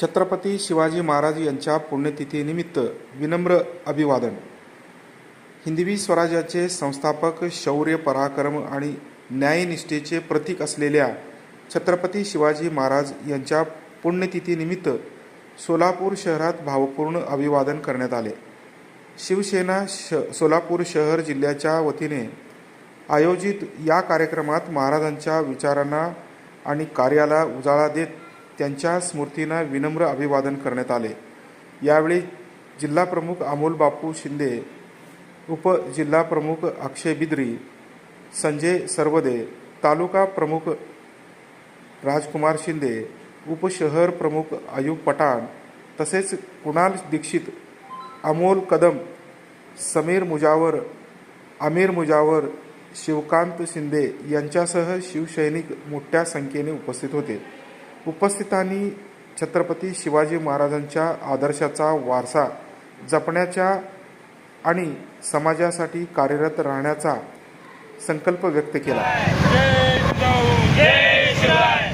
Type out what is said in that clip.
छत्रपती शिवाजी महाराज यांच्या पुण्यतिथीनिमित्त विनम्र अभिवादन। हिंदवी स्वराज्याचे संस्थापक, शौर्य, पराक्रम आणि न्यायनिष्ठेचे प्रतीक असलेल्या छत्रपती शिवाजी महाराज यांच्या पुण्यतिथीनिमित्त सोलापूर शहरात भावपूर्ण अभिवादन करण्यात आले। शिवसेना सोलापूर शहर जिल्ह्याच्या वतीने आयोजित या कार्यक्रमात महाराजांच्या विचारांना आणि कार्याला उजाळा देत त्यांच्या स्मृतींना विनम्र अभिवादन करण्यात आले। यावेळी जिल्हाप्रमुख अमोल बापू शिंदे, उपजिल्हाप्रमुख अक्षय बिद्री, संजय सरवदे, तालुका प्रमुख राजकुमार शिंदे, उपशहर प्रमुख अयूब पठाण तसेच कुणाल दीक्षित, अमोल कदम, समीर मुजावर, आमिर मुजावर, शिवकांत शिंदे यांच्यासह शिवसैनिक मोठ्या संख्येने उपस्थित होते। उपस्थितांनी छत्रपती शिवाजी महाराजांच्या आदर्शाचा वारसा जपण्याचा आणि समाजासाठी कार्यरत राहण्याचा संकल्प व्यक्त केला। जय शिवराय।